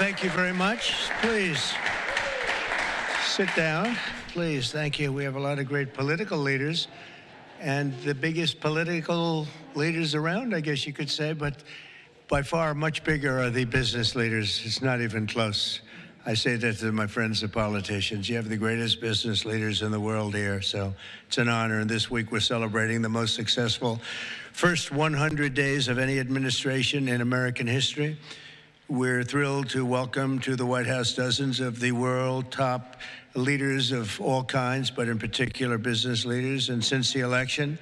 thank you very much. Please sit down. Please, thank you. We have a lot of great political leaders, and the biggest political leaders around, I guess you could say, but by far much bigger are the business leaders. It's not even close. I say that to my friends, the politicians. You have the greatest business leaders in the world here, so it's an honor. And this week we're celebrating the most successful first 100 days of any administration in American history. We're thrilled to welcome to the White House dozens of the world top leaders of all kinds, but in particular business leaders. And since the election,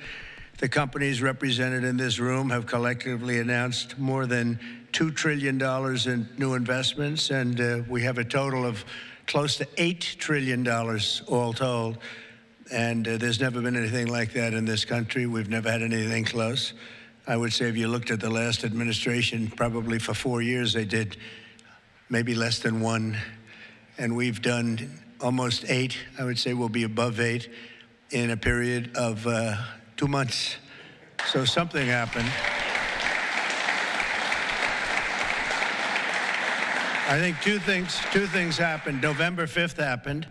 the companies represented in this room have collectively announced more than $2 trillion in new investments, and we have a total of close to $8 trillion all told. And there's never been anything like that in this country. We've never had anything close. I would say if you looked at the last administration, probably for 4 years they did maybe less than one, and we've done almost 8. I would say we'll be above 8 in a period of 2 months. So something happened. I think two things happened. November 5th happened,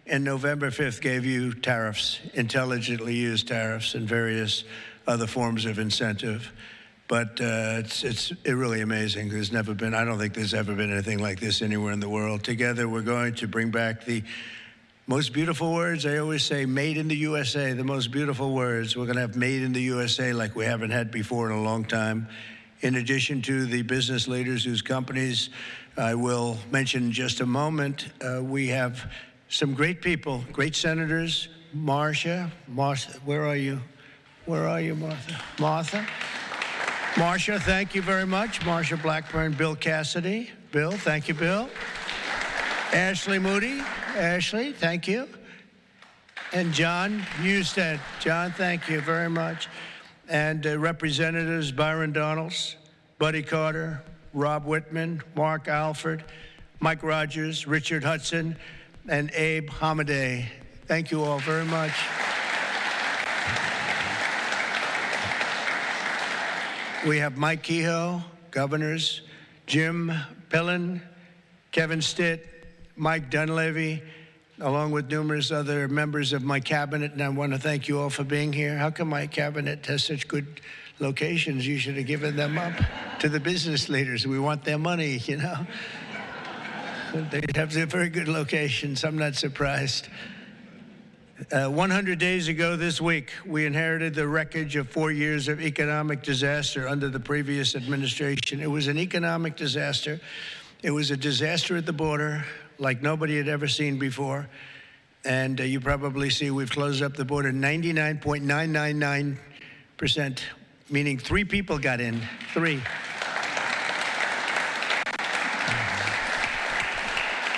and November 5th gave you tariffs, intelligently used tariffs and various other forms of incentive. But it's really amazing. There's never been, I don't think there's ever been anything like this anywhere in the world. Together, we're going to bring back the most beautiful words. I always say made in the USA, the most beautiful words. We're going to have made in the USA like we haven't had before in a long time. In addition to the business leaders whose companies I will mention in just a moment, we have some great people, great senators. Marcia, where are you? Where are you, Martha? Marcia, thank you very much. Marcia Blackburn, Bill Cassidy. Bill, thank you, Bill. Ashley Moody. Ashley, thank you. And John Husted. John, thank you very much. And Representatives Byron Donalds, Buddy Carter, Rob Whitman, Mark Alford, Mike Rogers, Richard Hudson, and Abe Hamadeh. Thank you all very much. We have Mike Kehoe, governors, Jim Pillen, Kevin Stitt, Mike Dunleavy, along with numerous other members of my cabinet, and I want to thank you all for being here. How come my cabinet has such good locations? You should have given them up to the business leaders. We want their money, you know. They have very good locations. I'm not surprised. 100 days ago this week, we inherited the wreckage of 4 years of economic disaster under the previous administration. It was an economic disaster. It was a disaster at the border like nobody had ever seen before. And you probably see we've closed up the border 99.999%, meaning 3 people got in, 3.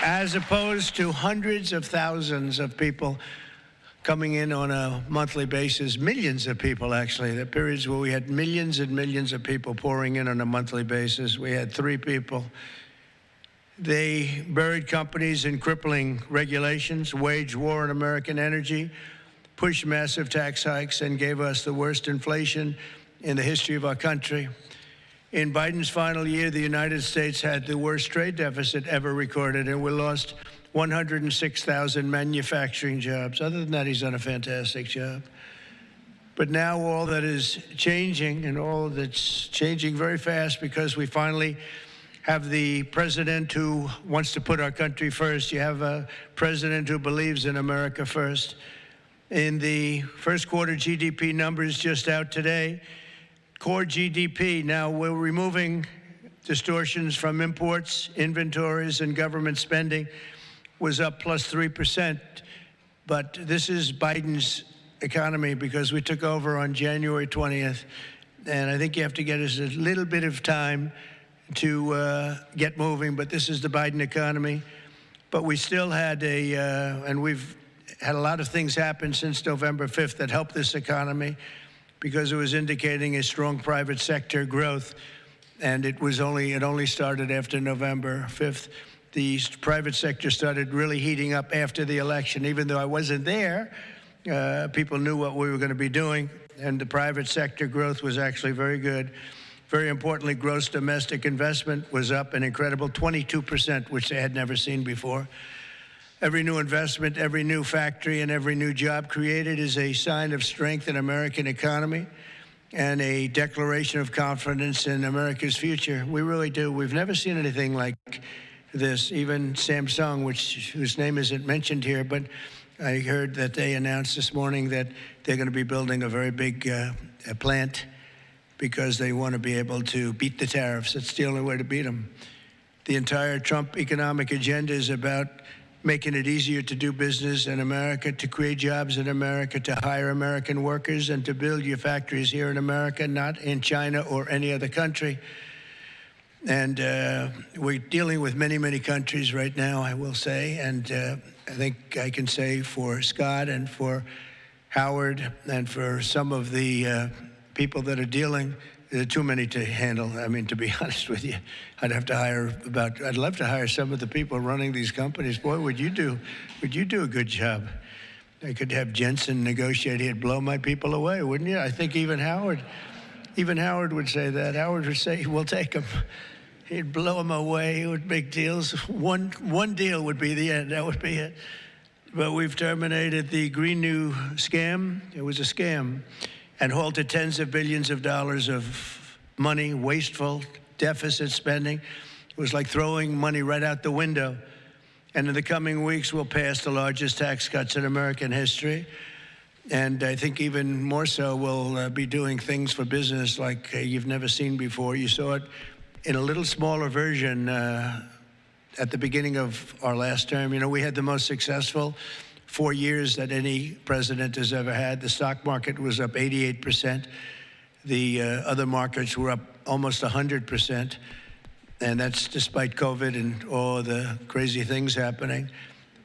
As opposed to hundreds of thousands of people coming in on a monthly basis, millions of people actually. There are periods where we had millions and millions of people pouring in on a monthly basis. We had 3 people. They buried companies in crippling regulations, waged war on American energy, pushed massive tax hikes, and gave us the worst inflation in the history of our country. In Biden's final year, the United States had the worst trade deficit ever recorded, and we lost 106,000 manufacturing jobs. Other than that, he's done a fantastic job. But now all that is changing, and all that's changing very fast, because we finally have the president who wants to put our country first. You have a president who believes in America first. In the first quarter GDP numbers just out today, core GDP, now we're removing distortions from imports, inventories, and government spending, was up plus 3%. But this is Biden's economy because we took over on January 20th. And I think you have to get us a little bit of time to get moving. But this is the Biden economy. But we still had and we've had a lot of things happen since November 5th that helped this economy because it was indicating a strong private sector growth. And it only started after November 5th. The private sector started really heating up after the election. Even though I wasn't there, people knew what we were going to be doing, and the private sector growth was actually very good. Very importantly, gross domestic investment was up an incredible 22%, which they had never seen before. Every new investment, every new factory, and every new job created is a sign of strength in American economy and a declaration of confidence in America's future. We really do. We've never seen anything like this. Even Samsung, whose name isn't mentioned here, but I heard that they announced this morning that they're going to be building a very big plant because they want to be able to beat the tariffs. It's the only way to beat them. The entire Trump economic agenda is about making it easier to do business in America, to create jobs in America, to hire American workers, and to build your factories here in America, not in China or any other country. And we're dealing with many, many countries right now, I will say. And I think I can say for Scott and for Howard and for some of the people that are dealing, there are too many to handle. I mean, to be honest with you, I'd love to hire some of the people running these companies. Boy, would you do a good job. I could have Jensen negotiate. He'd blow my people away, wouldn't you? I think even Howard would say that. Howard would say, we'll take them. He'd blow them away. He would make deals. One deal would be the end. That would be it. But we've terminated the Green New scam. It was a scam. And halted tens of billions of dollars of money, wasteful deficit spending. It was like throwing money right out the window. And in the coming weeks, we'll pass the largest tax cuts in American history. And I think even more so, we'll be doing things for business like you've never seen before. You saw it in a little smaller version at the beginning of our last term. You know, we had the most successful 4 years that any president has ever had. The stock market was up 88%. The other markets were up almost 100%. And that's despite COVID and all the crazy things happening.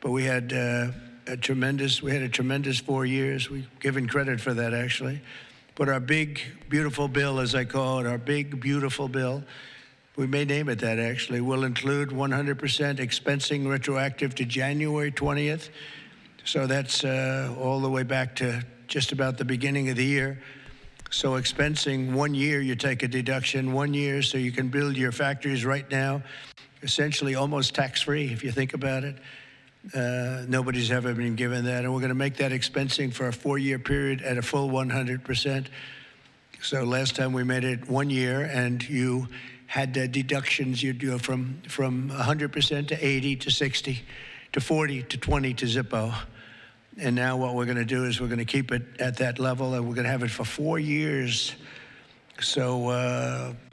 But we had a tremendous 4 years. We've given credit for that, actually. But our big, beautiful bill, as I call it, our big, beautiful bill, we may name it that, actually, will include 100% expensing retroactive to January 20th. So that's all the way back to just about the beginning of the year. So expensing 1 year, you take a deduction 1 year so you can build your factories right now, essentially almost tax-free if you think about it. Nobody's ever been given that. And we're going to make that expensing for a 4-year period at a full 100%. So last time we made it 1 year and you had deductions you'd do from 100% to 80 to 60 to 40 to 20 to Zippo. And now what we're going to do is we're going to keep it at that level, and we're going to have it for 4 years. So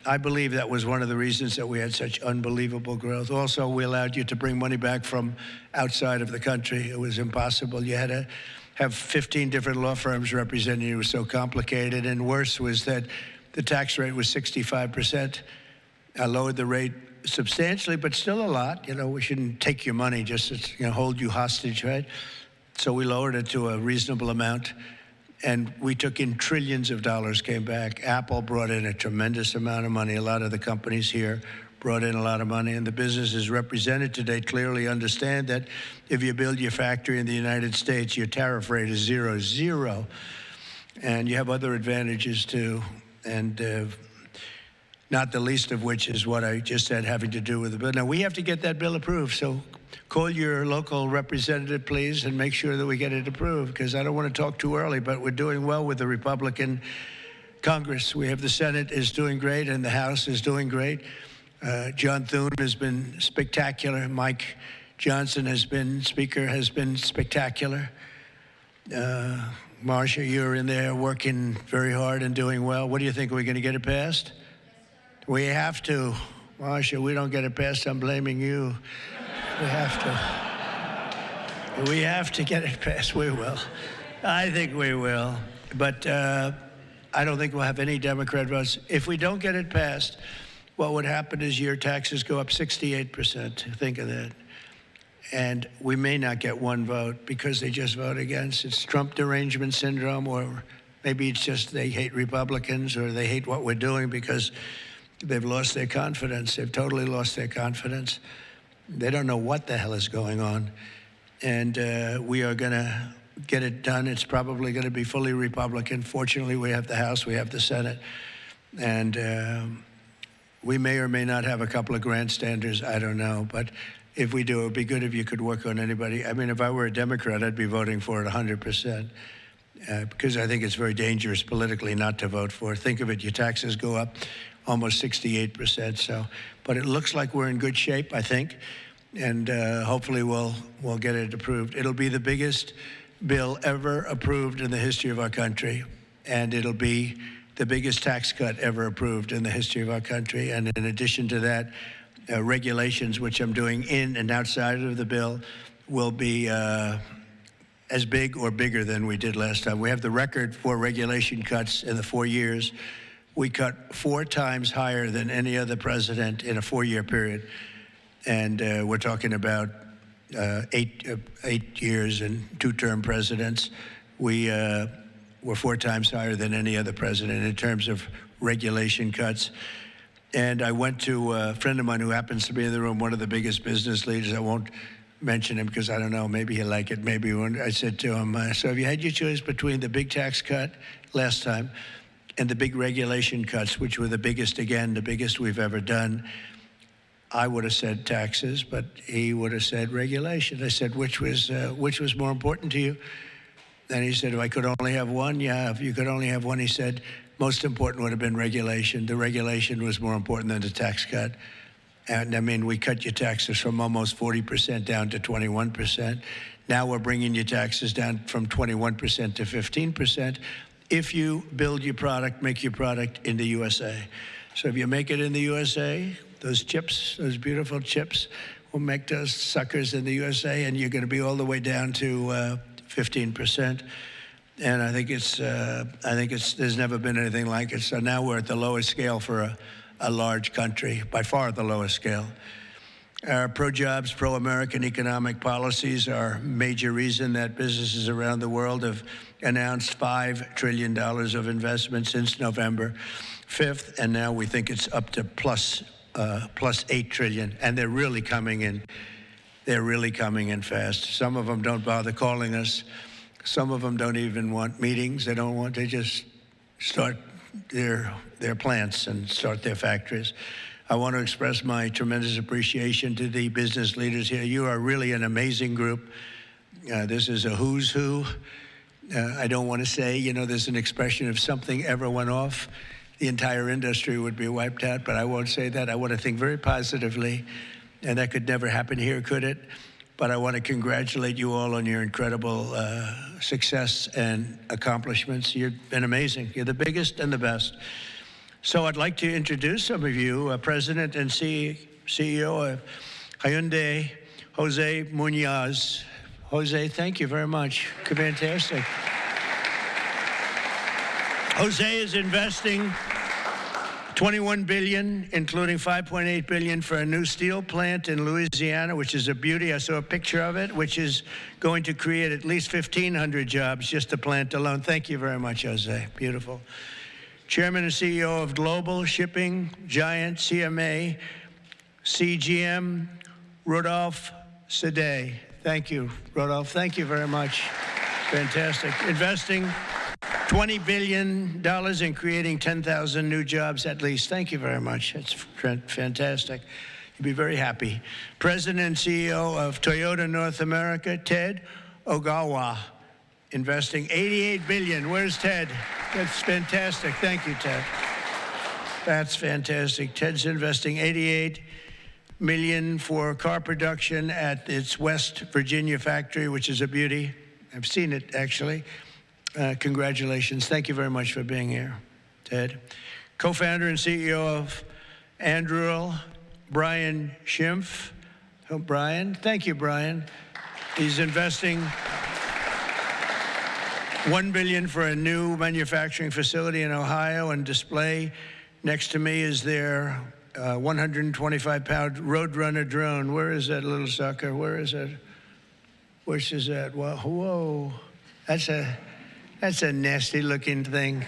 I believe that was one of the reasons that we had such unbelievable growth. Also, we allowed you to bring money back from outside of the country. It was impossible. You had to have 15 different law firms representing you. It was so complicated. And worse was that the tax rate was 65%. I lowered the rate substantially, but still a lot. You know, we shouldn't take your money just to hold you hostage, right? So we lowered it to a reasonable amount, and we took in trillions of dollars, came back. Apple brought in a tremendous amount of money. A lot of the companies here brought in a lot of money, and the businesses represented today clearly understand that if you build your factory in the United States, your tariff rate is zero, and you have other advantages too, and not the least of which is what I just said, having to do with the bill. Now, we have to get that bill approved, so call your local representative, please, and make sure that we get it approved, because I don't want to talk too early, but we're doing well with the Republican Congress. We have the Senate is doing great, and the House is doing great. John Thune has been spectacular. Mike Johnson has been spectacular. Marsha, you're in there working very hard and doing well. What do you think? Are we going to get it passed? We have to. Marsha, we don't get it passed, I'm blaming you. We have to. We have to get it passed. We will. I think we will. But I don't think we'll have any Democrat votes. If we don't get it passed, what would happen is your taxes go up 68%. Think of that. And we may not get one vote because they just vote against. It's Trump derangement syndrome, or maybe it's just they hate Republicans, or they hate what we're doing because they've lost their confidence. They've totally lost their confidence. They don't know what the hell is going on. And we are going to get it done. It's probably going to be fully Republican. Fortunately, we have the House, we have the Senate. And we may or may not have a couple of grandstanders, I don't know. But if we do, it would be good if you could work on anybody. I mean, if I were a Democrat, I'd be voting for it 100%. Because I think it's very dangerous politically not to vote for it. Think of it, your taxes go up almost 68%. So, but it looks like we're in good shape, I think, and hopefully we'll get it approved. It'll be the biggest bill ever approved in the history of our country, and it'll be the biggest tax cut ever approved in the history of our country. And in addition to that, regulations, which I'm doing in and outside of the bill, will be as big or bigger than we did last time. We have the record for regulation cuts in the 4 years. We cut 4 times higher than any other president in a 4-year period. And we're talking about 8 years and 2-term presidents. We're 4 times higher than any other president in terms of regulation cuts. And I went to a friend of mine who happens to be in the room, one of the biggest business leaders. I won't mention him because I don't know, maybe he'll like it, maybe he won't. I said to him, so if you had your choice between the big tax cut last time and the big regulation cuts, which were the biggest, again, the biggest we've ever done, I would have said taxes, but he would have said regulation. I said, which was more important to you? And he said, if I could only have one, yeah, if you could only have one, he said, most important would have been regulation. The regulation was more important than the tax cut. And I mean, we cut your taxes from almost 40% down to 21%. Now we're bringing your taxes down from 21% to 15% if you build your product, make your product in the USA. So if you make it in the USA, those chips, those beautiful chips, we'll make those suckers in the USA, and you're going to be all the way down to 15%. And I think there's never been anything like it. So now we're at the lowest scale for a large country, by far the lowest scale. Our pro-jobs, pro-American economic policies are a major reason that businesses around the world have announced $5 trillion of investment since November 5th, and now we think it's up to plus 8 trillion, and they're really coming in. They're really coming in fast. Some of them don't bother calling us. Some of them don't even want meetings. They just start their plants and start their factories. I want to express my tremendous appreciation to the business leaders here. You are really an amazing group. This is a who's who. I don't want to say, there's an expression if something ever went off, the entire industry would be wiped out, but I won't say that. I want to think very positively, and that could never happen here, could it? But I want to congratulate you all on your incredible success and accomplishments. You've been amazing. You're the biggest and the best. So I'd like to introduce some of you, President and CEO of Hyundai, Jose Munoz. Jose, thank you very much. Fantastic. Jose is investing $21 billion, including $5.8 billion for a new steel plant in Louisiana, which is a beauty. I saw a picture of it, which is going to create at least 1,500 jobs, just the plant alone. Thank you very much, Jose. Beautiful. Chairman and CEO of global shipping giant CMA, CGM, Rodolphe Sade. Thank you, Rodolphe. Thank you very much. Fantastic. Investing $20 billion in creating 10,000 new jobs at least. Thank you very much. That's fantastic. You'll be very happy. President and CEO of Toyota North America, Ted Ogawa, investing $88 billion. Where's Ted? That's fantastic. Thank you, Ted. That's fantastic. Ted's investing $88 million for car production at its West Virginia factory, which is a beauty. I've seen it, actually. Congratulations. Thank you very much for being here, Ted. Co-founder and CEO of Anduril, Brian Schimpf. Oh, Brian. Thank you, Brian. He's investing $1 billion for a new manufacturing facility in Ohio and display. Next to me is their 125-pound Roadrunner drone. Where is that little sucker? Where is it? Which is that? Whoa. That's a nasty-looking thing.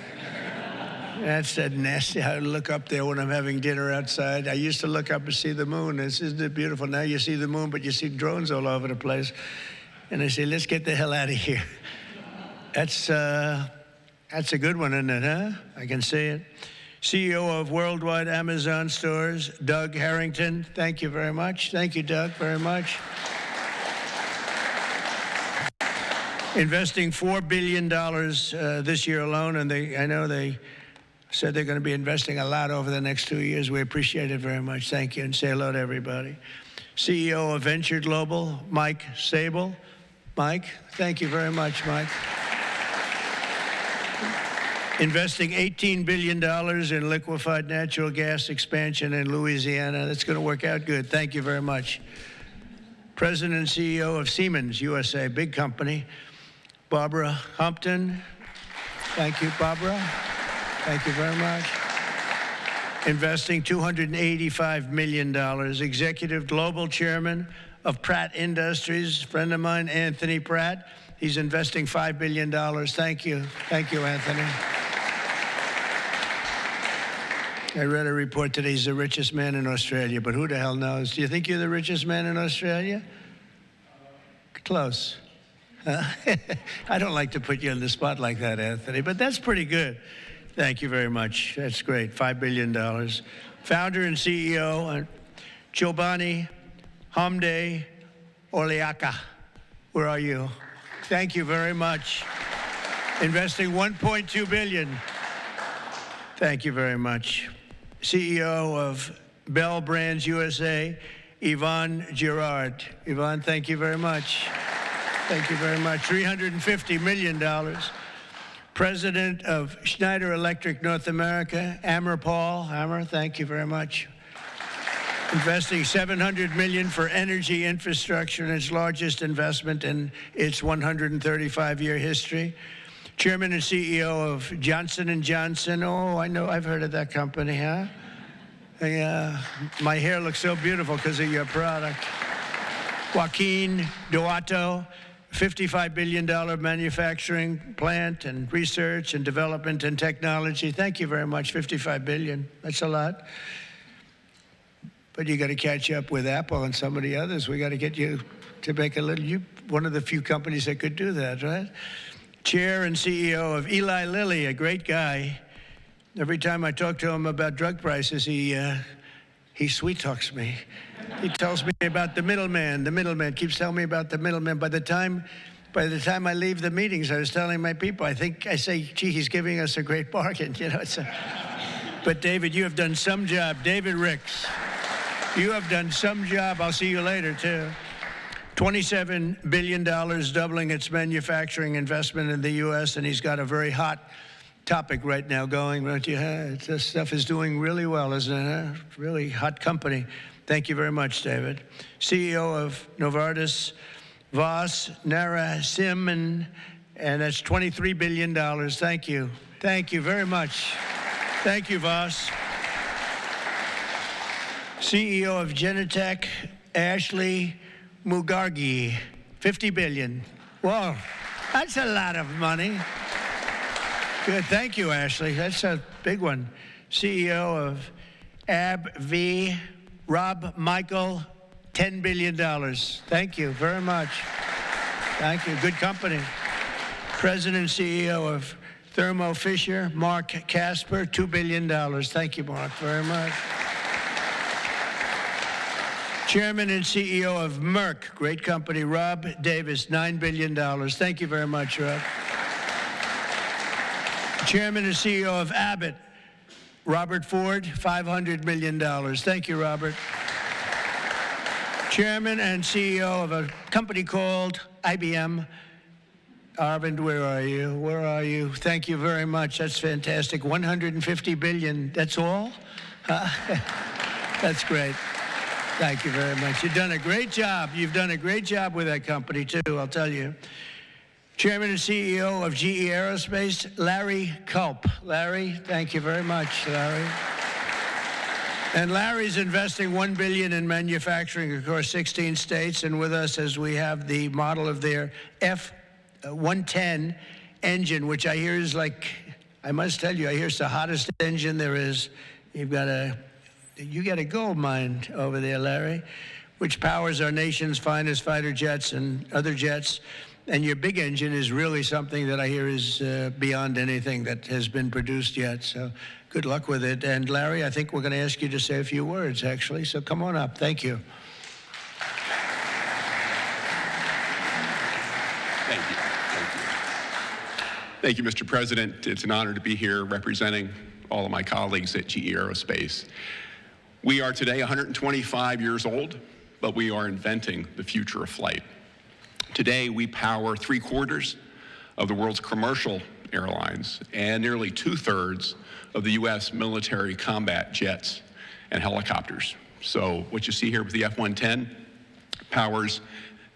That's a nasty. I look up there when I'm having dinner outside. I used to look up and see the moon. Isn't it beautiful? Now you see the moon, but you see drones all over the place. And I say, let's get the hell out of here. That's a good one, isn't it, huh? I can see it. CEO of Worldwide Amazon Stores, Doug Harrington. Thank you very much. Thank you, Doug, very much. Investing $4 billion this year alone, and I know they said they're going to be investing a lot over the next 2 years. We appreciate it very much. Thank you, and say hello to everybody. CEO of Venture Global, Mike Sable. Mike, thank you very much, Mike. Investing $18 billion in liquefied natural gas expansion in Louisiana. That's going to work out good. Thank you very much. President and CEO of Siemens USA, big company, Barbara Humpton. Thank you, Barbara. Thank you very much. Investing $285 million. Executive Global Chairman of Pratt Industries, friend of mine, Anthony Pratt. He's investing $5 billion. Thank you. Thank you, Anthony. I read a report today he's the richest man in Australia, but who the hell knows? Do you think you're the richest man in Australia? Close. I don't like to put you on the spot like that, Anthony, but that's pretty good. Thank you very much. That's great. $5 billion. Founder and CEO, Chobani Hamde Oleaka. Where are you? Thank you very much. Investing $1.2 billion. Thank you very much. CEO of Bell Brands USA, Yvonne Girard. Yvonne, thank you very much. Thank you very much. $350 million. President of Schneider Electric North America, Amar Paul. Amar, thank you very much. Investing $700 million for energy infrastructure in its largest investment in its 135-year history. Chairman and CEO of Johnson & Johnson. Oh, I know, I've heard of that company, huh? My hair looks so beautiful because of your product. Joaquin Duato, $55 billion manufacturing plant and research and development and technology. Thank you very much, $55 billion. That's a lot. But you got to catch up with Apple and some of the others. We got to get you to make a little, you one of the few companies that could do that, right? Chair and CEO of Eli Lilly, a great guy. Every time I talk to him about drug prices, he sweet talks me. He tells me about the middleman. The middleman keeps telling me about the middleman. By the time I leave the meetings, I was telling my people, I say, gee, he's giving us a great bargain. You know, but David, you have done some job. David Ricks, you have done some job. I'll see you later, too. $27 billion, doubling its manufacturing investment in the U.S., and he's got a very hot topic right now going, don't you? This stuff is doing really well, isn't it? Really hot company. Thank you very much, David. CEO of Novartis, Vas Narasimhan, and that's $23 billion. Thank you. Thank you very much. Thank you, Vas. CEO of Genentech, Ashley Mugargi, $50 billion. Whoa, that's a lot of money. Good, thank you, Ashley. That's a big one. CEO of AbbVie, Rob Michael, $10 billion. Thank you very much. Thank you, good company. President and CEO of Thermo Fisher, Mark Casper, $2 billion. Thank you, Mark, very much. Chairman and CEO of Merck, great company, Rob Davis, $9 billion. Thank you very much, Rob. Chairman and CEO of Abbott, Robert Ford, $500 million. Thank you, Robert. Chairman and CEO of a company called IBM. Arvind, where are you? Where are you? Thank you very much. That's fantastic. $150 billion. That's all? That's great. Thank you very much. You've done a great job. You've done a great job with that company, too, I'll tell you. Chairman and CEO of GE Aerospace, Larry Culp. Larry, thank you very much, Larry. And Larry's investing $1 billion in manufacturing across 16 states, and with us as we have the model of their F-110 engine, which I hear is like, I must tell you, I hear it's the hottest engine there is. You got a gold mine over there, Larry, which powers our nation's finest fighter jets and other jets. And your big engine is really something that I hear is beyond anything that has been produced yet. So good luck with it. And Larry, I think we're going to ask you to say a few words, actually. So come on up. Thank you. Thank you. Thank you. Thank you, Mr. President. It's an honor to be here representing all of my colleagues at GE Aerospace. We are today 125 years old, but we are inventing the future of flight. Today, we power 3/4 of the world's commercial airlines and nearly 2/3 of the U.S. military combat jets and helicopters. So what you see here with the F-110 powers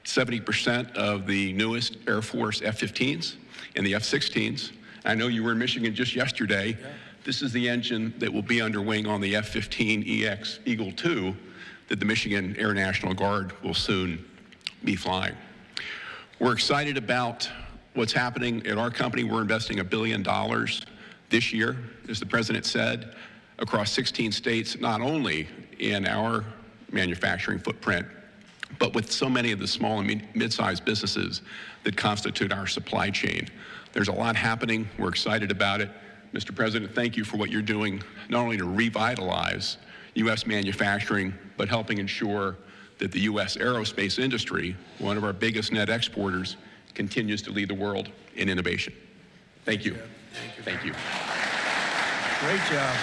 70% of the newest Air Force F-15s and the F-16s. I know you were in Michigan just yesterday. Yeah. This is the engine that will be under wing on the F-15EX Eagle II that the Michigan Air National Guard will soon be flying. We're excited about what's happening at our company. We're investing $1 billion this year, as the President said, across 16 states, not only in our manufacturing footprint, but with so many of the small and mid-sized businesses that constitute our supply chain. There's a lot happening. We're excited about it. Mr. President, thank you for what you're doing, not only to revitalize U.S. manufacturing, but helping ensure that the U.S. aerospace industry, one of our biggest net exporters, continues to lead the world in innovation. Thank you. Thank you. Great job.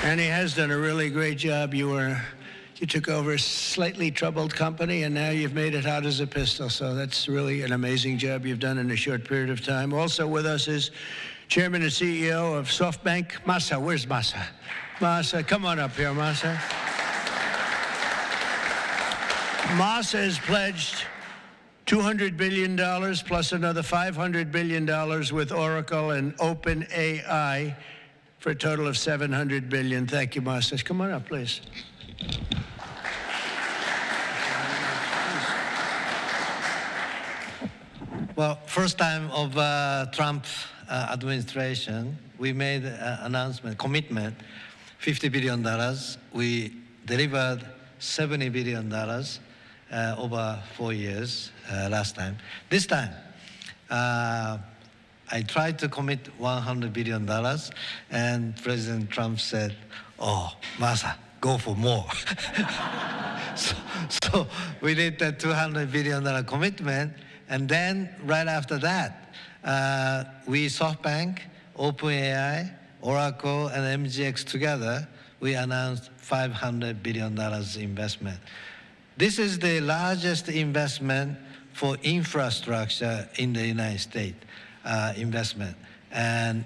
And he has done a really great job. You took over a slightly troubled company, and now you've made it hot as a pistol. So that's really an amazing job you've done in a short period of time. Also with us is Chairman and CEO of SoftBank, Masa. Where's Masa? Masa, come on up here, Masa. Masa has pledged $200 billion plus another $500 billion with Oracle and OpenAI for a total of $700 billion. Thank you, Masa. Come on up, please. Well, first time of Trump administration, we made an announcement, commitment, $50 billion. We delivered $70 billion over 4 years last time. This time, I tried to commit $100 billion, and President Trump said, "Oh, Masa, go for more." so we did the $200 billion commitment, and then right after that, we SoftBank, OpenAI, Oracle, and MGX together, we announced $500 billion investment. This is the largest investment for infrastructure in the United States, investment. And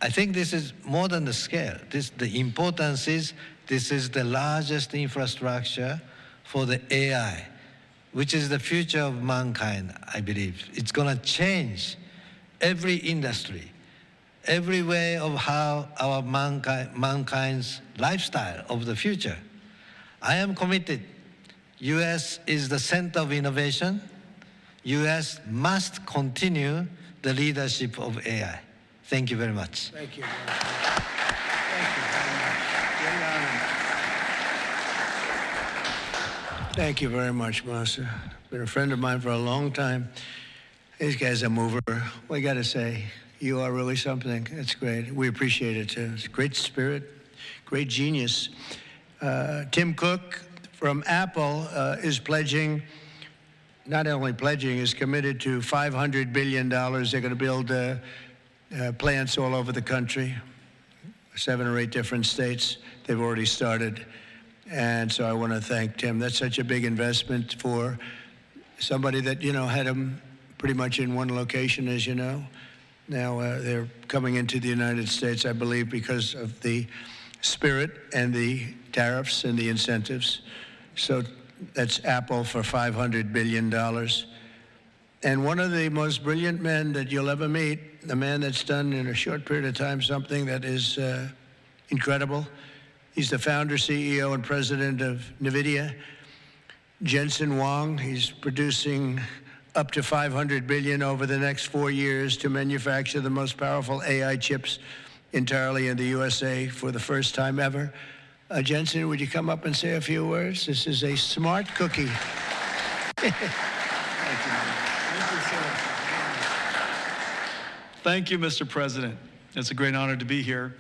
I think this is more than the scale. The importance is this is the largest infrastructure for the AI, which is the future of mankind, I believe. It's going to change every industry, every way of how our mankind's lifestyle of the future. I am committed. U.S. is the center of innovation. U.S. must continue the leadership of AI. Thank you very much. Thank you. Thank you very much. Thank you very much, Masa. Been a friend of mine for a long time. These guys are mover. We got to say, you are really something. It's great. We appreciate it, too. It's great spirit, great genius. Tim Cook from Apple is pledging, not only pledging, is committed to $500 billion. They're going to build plants all over the country, 7 or 8 different states. They've already started. And so I want to thank Tim. That's such a big investment for somebody that, had them pretty much in one location, as you know. Now they're coming into the United States, I believe, because of the spirit and the tariffs and the incentives. So that's Apple for $500 billion. And one of the most brilliant men that you'll ever meet, a man that's done in a short period of time something that is incredible. He's the founder, CEO, and president of NVIDIA, Jensen Huang. He's producing up to $500 billion over the next 4 years to manufacture the most powerful AI chips entirely in the USA for the first time ever. Jensen, would you come up and say a few words? This is a smart cookie. Thank you, Mr. President. It's a great honor to be here.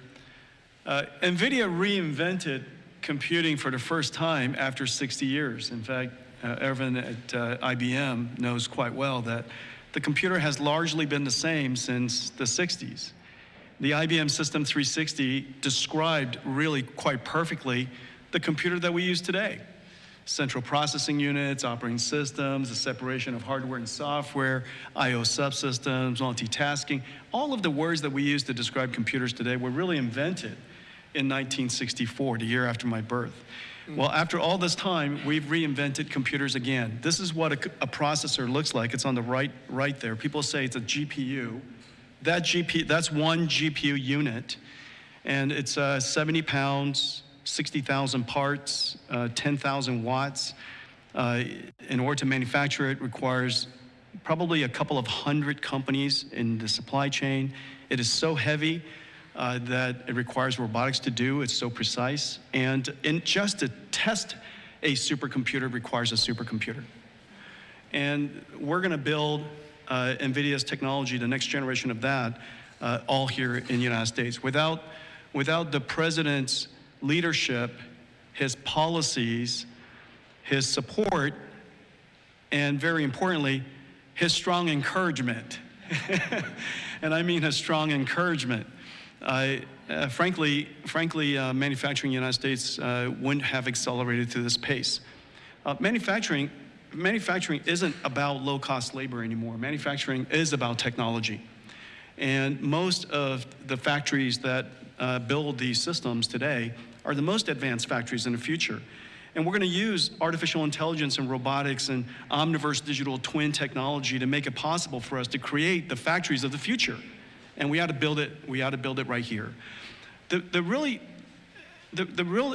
NVIDIA reinvented computing for the first time after 60 years. In fact, Ervin at IBM knows quite well that the computer has largely been the same since the 60s. The IBM System 360 described really quite perfectly the computer that we use today. Central processing units, operating systems, the separation of hardware and software, I/O subsystems, multitasking. All of the words that we use to describe computers today were really invented in 1964, the year after my birth. Well, after all this time, we've reinvented computers again. This is what a processor looks like. It's on the right there. People say it's a GPU. That's one GPU unit, and it's 70 pounds, 60,000 parts, 10,000 watts. In order to manufacture it requires probably a couple of hundred companies in the supply chain. It is so heavy that it requires robotics to do. It's so precise. And just to test a supercomputer requires a supercomputer. And we're going to build NVIDIA's technology, the next generation of that, all here in the United States. Without the president's leadership, his policies, his support, and very importantly, his strong encouragement. And I mean his strong encouragement. Frankly, manufacturing in the United States wouldn't have accelerated to this pace. Manufacturing isn't about low-cost labor anymore. Manufacturing is about technology. And most of the factories that build these systems today are the most advanced factories in the future. And we're going to use artificial intelligence and robotics and omniverse digital twin technology to make it possible for us to create the factories of the future. And we ought to build it. We ought to build it right here. The really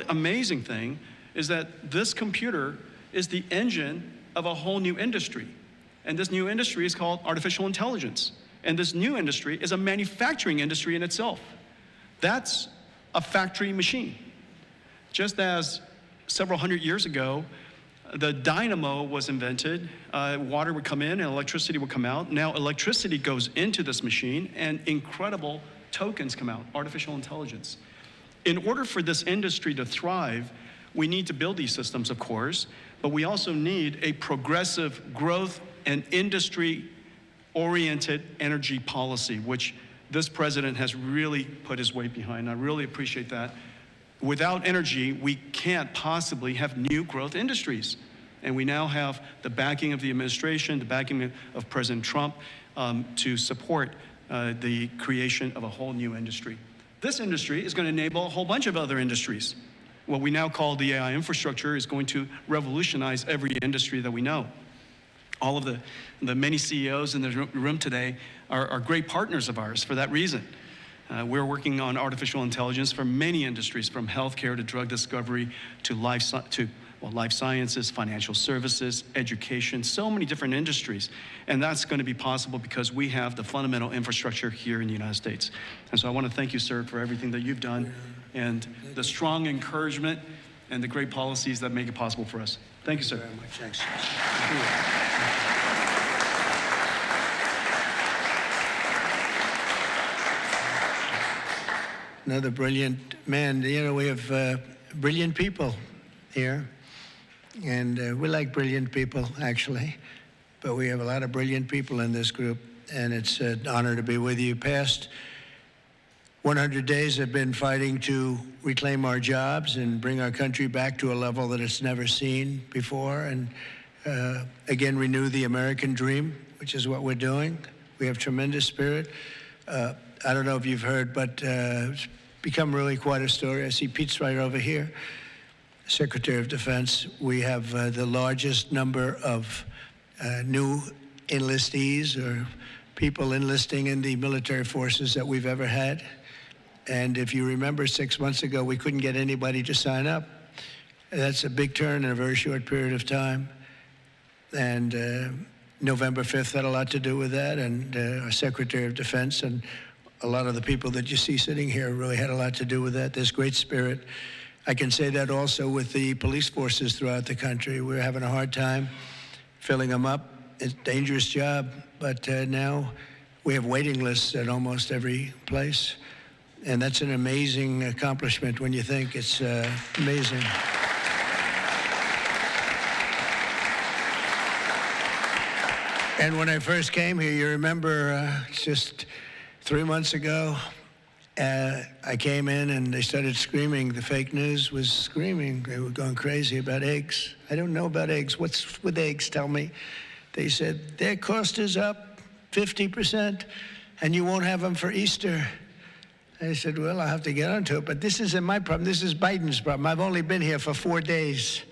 amazing thing is that this computer is the engine of a whole new industry. And this new industry is called artificial intelligence. And this new industry is a manufacturing industry in itself. That's a factory machine. Just as several hundred years ago, the dynamo was invented, water would come in and electricity would come out. Now electricity goes into this machine and incredible tokens come out, artificial intelligence. In order for this industry to thrive, we need to build these systems, of course, but we also need a progressive growth and industry-oriented energy policy, which this president has really put his weight behind. I really appreciate that. Without energy, we can't possibly have new growth industries. And we now have the backing of the administration, the backing of President Trump to support the creation of a whole new industry. This industry is going to enable a whole bunch of other industries. What we now call the AI infrastructure is going to revolutionize every industry that we know. All of the many CEOs in the room today are great partners of ours for that reason. We're working on artificial intelligence for many industries, from healthcare to drug discovery to life sciences, financial services, education, so many different industries. And that's going to be possible because we have the fundamental infrastructure here in the United States. And so I want to thank you, sir, for everything that you've done and the strong encouragement and the great policies that make it possible for us. Thank you, sir. Very much. Thanks. Another brilliant man. You know, we have brilliant people here, and we like brilliant people, actually, but we have a lot of brilliant people in this group, and it's an honor to be with you. Past 100 days have been fighting to reclaim our jobs and bring our country back to a level that it's never seen before, and again, renew the American dream, which is what we're doing. We have tremendous spirit. I don't know if you've heard, but it's become really quite a story. I see Pete's right over here, Secretary of Defense. We have the largest number of new enlistees or people enlisting in the military forces that we've ever had. And if you remember, 6 months ago, we couldn't get anybody to sign up. That's a big turn in a very short period of time. And November 5th had a lot to do with that, and our Secretary of Defense and a lot of the people that you see sitting here really had a lot to do with that. There's great spirit. I can say that also with the police forces throughout the country. We're having a hard time filling them up. It's a dangerous job, but now we have waiting lists at almost every place. And that's an amazing accomplishment when you think. It's amazing. And when I first came here, you remember just 3 months ago, I came in and they started screaming. The fake news was screaming. They were going crazy about eggs. I don't know about eggs. What's with eggs? Tell me. They said, their cost is up 50%, and you won't have them for Easter. I said, well, I'll have to get onto it. But this isn't my problem. This is Biden's problem. I've only been here for 4 days.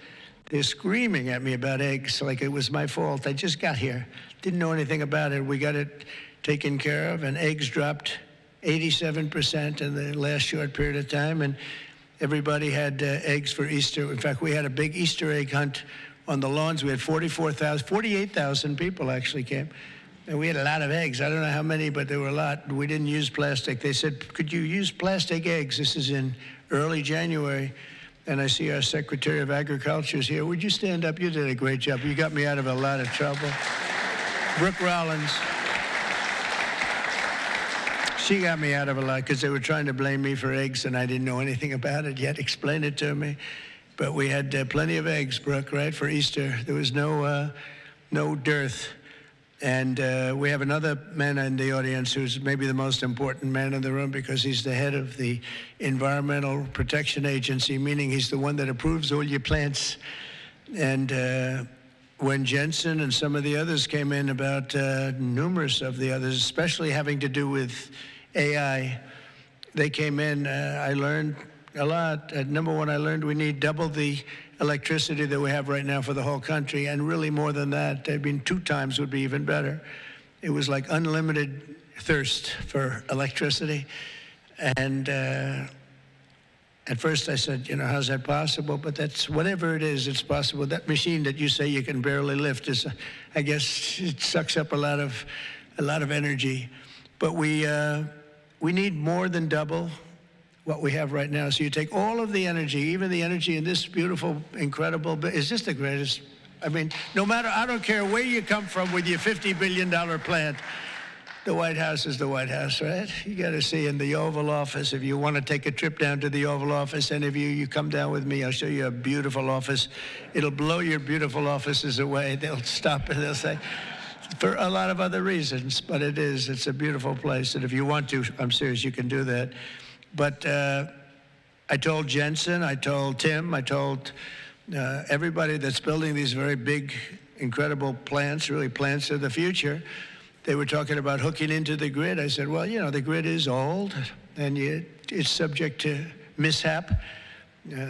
They're screaming at me about eggs like it was my fault. I just got here. Didn't know anything about it. We got it taken care of, and eggs dropped 87% in the last short period of time, and everybody had eggs for Easter. In fact, we had a big Easter egg hunt on the lawns. We had 48,000 people actually came, and we had a lot of eggs. I don't know how many, but there were a lot. We didn't use plastic. They said, could you use plastic eggs? This is in early January, and I see our Secretary of Agriculture is here. Would you stand up? You did a great job. You got me out of a lot of trouble. Brooke Rollins. She got me out of a lot because they were trying to blame me for eggs, and I didn't know anything about it yet. Explain it to me. But we had plenty of eggs, Brooke, right, for Easter. There was no dearth. And we have another man in the audience who's maybe the most important man in the room because he's the head of the Environmental Protection Agency, meaning he's the one that approves all your plants. And when Jensen and some of the others came in about numerous of the others, especially having to do with AI, they came in, I learned a lot. Number one, I learned we need double the electricity that we have right now for the whole country, and really more than that. I mean, 2 times would be even better. It was like unlimited thirst for electricity. And at first I said, you know, how's that possible? But that's, whatever it is, it's possible. That machine that you say you can barely lift is, I guess, it sucks up a lot of energy. But we need more than double what we have right now. So you take all of the energy, even the energy in this beautiful, incredible, is this the greatest? I mean, no matter, I don't care where you come from with your $50 billion plant, the White House is the White House, right? You got to see in the Oval Office. If you want to take a trip down to the Oval Office, any of you come down with me. I'll show you a beautiful office. It'll blow your beautiful offices away. They'll stop and they'll say, for a lot of other reasons, but it's a beautiful place. And if you want to, I'm serious, you can do that. But I told Jensen, I told Tim, I told everybody that's building these very big, incredible plants, really plants of the future. They were talking about hooking into the grid. I said, well, you know, the grid is old, and it's subject to mishap.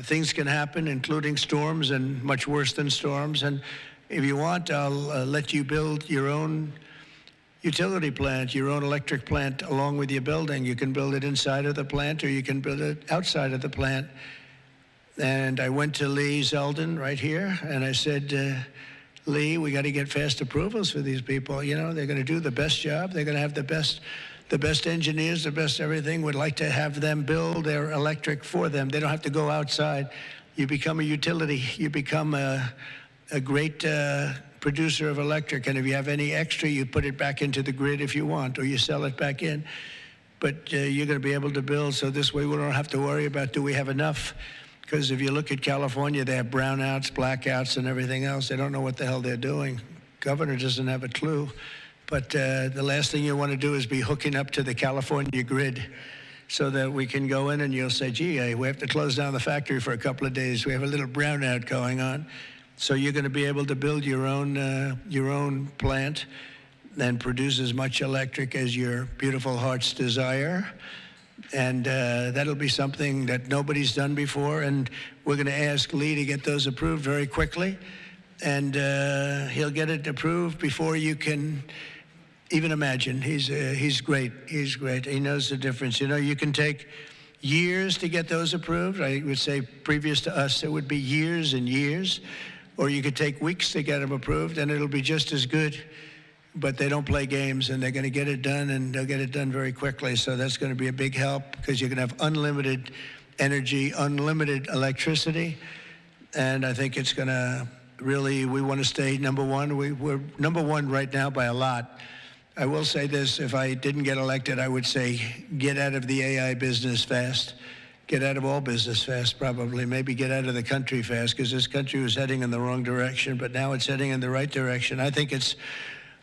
Things can happen, including storms and much worse than storms. And if you want, I'll let you build your own utility plant, your own electric plant along with your building. You can build it inside of the plant, or you can build it outside of the plant. And I went to Lee Zeldin right here, and I said, Lee, we got to get fast approvals for these people. You know, they're going to do the best job. They're going to have the best engineers, the best everything. We'd like to have them build their electric for them. They don't have to go outside. You become a utility. You become a great producer of electric, and if you have any extra, you put it back into the grid if you want, or you sell it back in. But you're going to be able to build, so this way we don't have to worry about, do we have enough? Because if you look at California, they have brownouts, blackouts, and everything else. They don't know what the hell they're doing. Governor doesn't have a clue. But the last thing you want to do is be hooking up to the California grid so that we can go in and you'll say, gee, we have to close down the factory for a couple of days. We have a little brownout going on. So you're going to be able to build your own plant and produce as much electric as your beautiful heart's desire. And that'll be something that nobody's done before. And we're going to ask Lee to get those approved very quickly. And he'll get it approved before you can even imagine. He's great. He's great. He knows the difference. You know, you can take years to get those approved. I would say previous to us, it would be years and years. Or you could take weeks to get them approved, and it'll be just as good. But they don't play games, and they're going to get it done, and they'll get it done very quickly. So that's going to be a big help, because you're going to have unlimited energy, unlimited electricity. And I think it's going to really, we want to stay number one. We're number one right now by a lot. I will say this, if I didn't get elected, I would say get out of the AI business fast. Get out of all business fast, probably. Maybe get out of the country fast, because this country was heading in the wrong direction, but now it's heading in the right direction. I think it's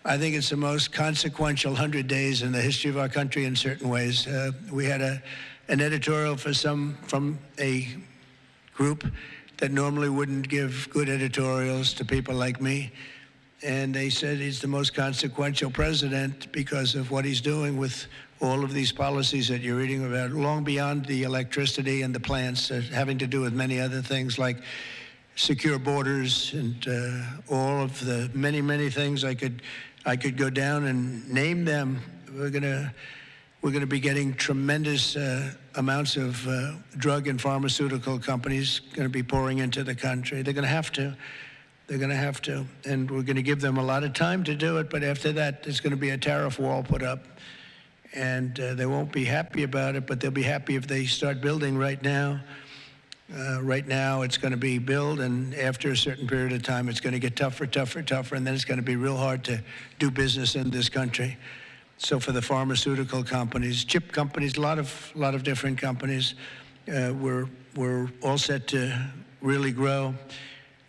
the most consequential 100 days in the history of our country in certain ways. We had an editorial from a group that normally wouldn't give good editorials to people like me. And they said he's the most consequential president because of what he's doing with all of these policies that you're reading about, long beyond the electricity and the plants, having to do with many other things like secure borders and all of the many, many things. I could go down and name them. We're gonna be getting tremendous amounts of drug and pharmaceutical companies going to be pouring into the country. They're going to have to. They're going to have to, and we're going to give them a lot of time to do it. But after that, there's going to be a tariff wall put up, and they won't be happy about it. But they'll be happy if they start building right now. Right now, it's going to be build, and after a certain period of time, it's going to get tougher, and then it's going to be real hard to do business in this country. So for the pharmaceutical companies, chip companies, a lot of different companies, we're all set to really grow.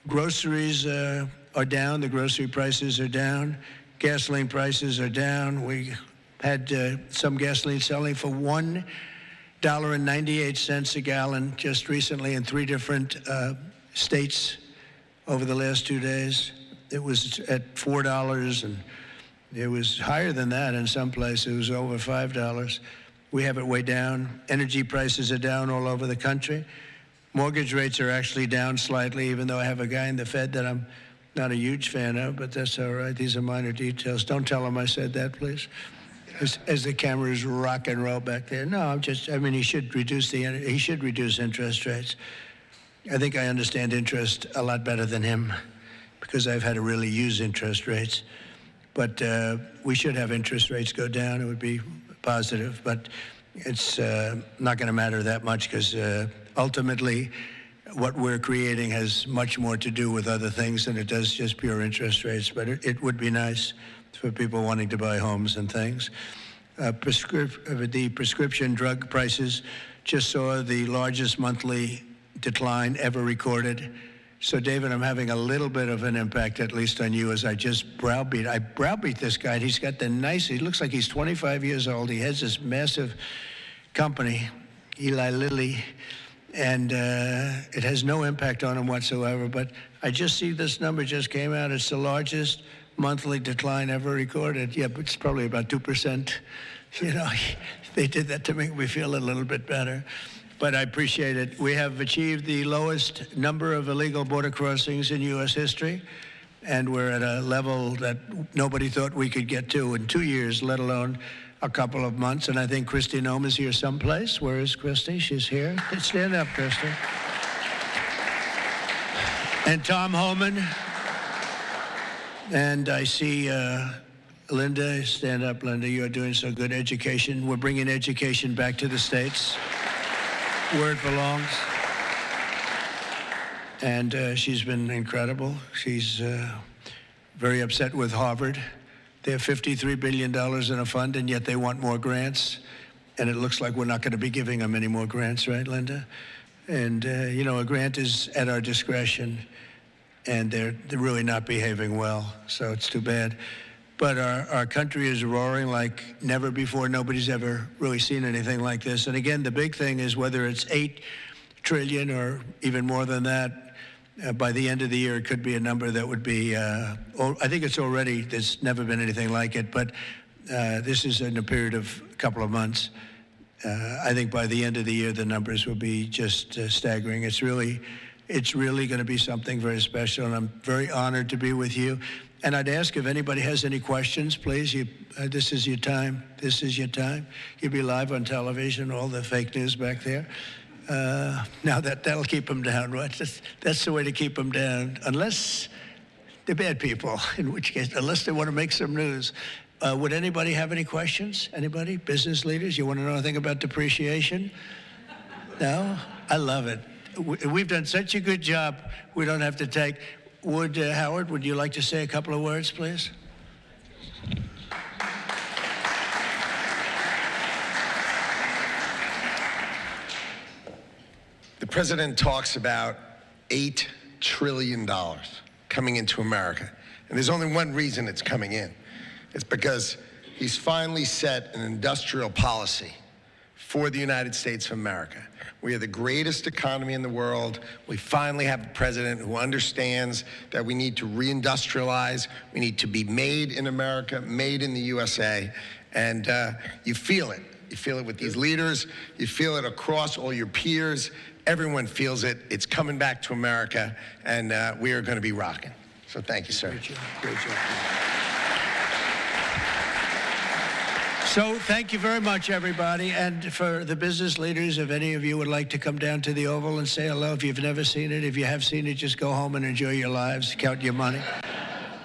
Groceries are down. The grocery prices are down. Gasoline prices are down. We had some gasoline selling for $1.98 a gallon just recently in 3 different states over the last 2 days. It was at $4, and it was higher than that in some places. It was over $5. We have it way down. Energy prices are down all over the country. Mortgage rates are actually down slightly, even though I have a guy in the Fed that I'm not a huge fan of, but that's all right. These are minor details. Don't tell him I said that, please. As the cameras rock and roll back there. No, he should reduce interest rates. I think I understand interest a lot better than him because I've had to really use interest rates. But we should have interest rates go down. It would be positive, but it's not going to matter that much because ultimately what we're creating has much more to do with other things than it does just pure interest rates. But it would be nice for people wanting to buy homes and things. The prescription drug prices just saw the largest monthly decline ever recorded. So, David, I'm having a little bit of an impact, at least on you, as I browbeat this guy. And he's got he looks like he's 25 years old. He has this massive company, Eli Lilly, and it has no impact on him whatsoever. But I just see this number just came out. It's the largest monthly decline ever recorded. Yeah, but it's probably about 2%. They did that to make me feel a little bit better. But I appreciate it. We have achieved the lowest number of illegal border crossings in U.S. history, and we're at a level that nobody thought we could get to in 2 years, let alone a couple of months. And I think Kristi Noem is here someplace. Where is Kristi? She's here. Stand up, Kristi. And Tom Homan. And I see Linda. Stand up, Linda. You're doing so good. Education. We're bringing education back to the States, where it belongs. And she's been incredible. She's very upset with Harvard. They have $53 billion in a fund, and yet they want more grants. And it looks like we're not going to be giving them any more grants, right, Linda? And, a grant is at our discretion, and they're really not behaving well, so it's too bad. But our country is roaring like never before. Nobody's ever really seen anything like this. And again, the big thing is whether it's $8 trillion or even more than that, by the end of the year, it could be a number that would be, I think it's already, there's never been anything like it, but this is in a period of a couple of months. I think by the end of the year, the numbers will be just staggering. It's really going to be something very special, and I'm very honored to be with you. And I'd ask if anybody has any questions, please. This is your time. This is your time. You'll be live on television, all the fake news back there. Now that'll keep them down, right? That's the way to keep them down, unless they're bad people, in which case, unless they want to make some news. Would anybody have any questions? Anybody? Business leaders? You want to know anything about depreciation? No? I love it. We've done such a good job, we don't have to take. Howard, would you like to say a couple of words, please? The president talks about $8 trillion coming into America. And there's only one reason it's coming in. It's because he's finally set an industrial policy for the United States of America. We are the greatest economy in the world. We finally have a president who understands that we need to reindustrialize. We need to be made in America, made in the USA. And you feel it. You feel it with these leaders. You feel it across all your peers. Everyone feels it. It's coming back to America, and we are going to be rocking. So thank you, sir. Great job. Great job. So thank you very much, everybody. And for the business leaders, if any of you would like to come down to the Oval and say hello, if you've never seen it, if you have seen it, just go home and enjoy your lives, count your money.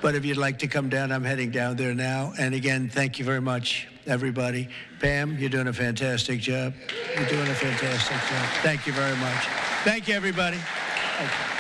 But if you'd like to come down, I'm heading down there now. And again, thank you very much, everybody. Pam, you're doing a fantastic job. You're doing a fantastic job. Thank you very much. Thank you, everybody. Thank you.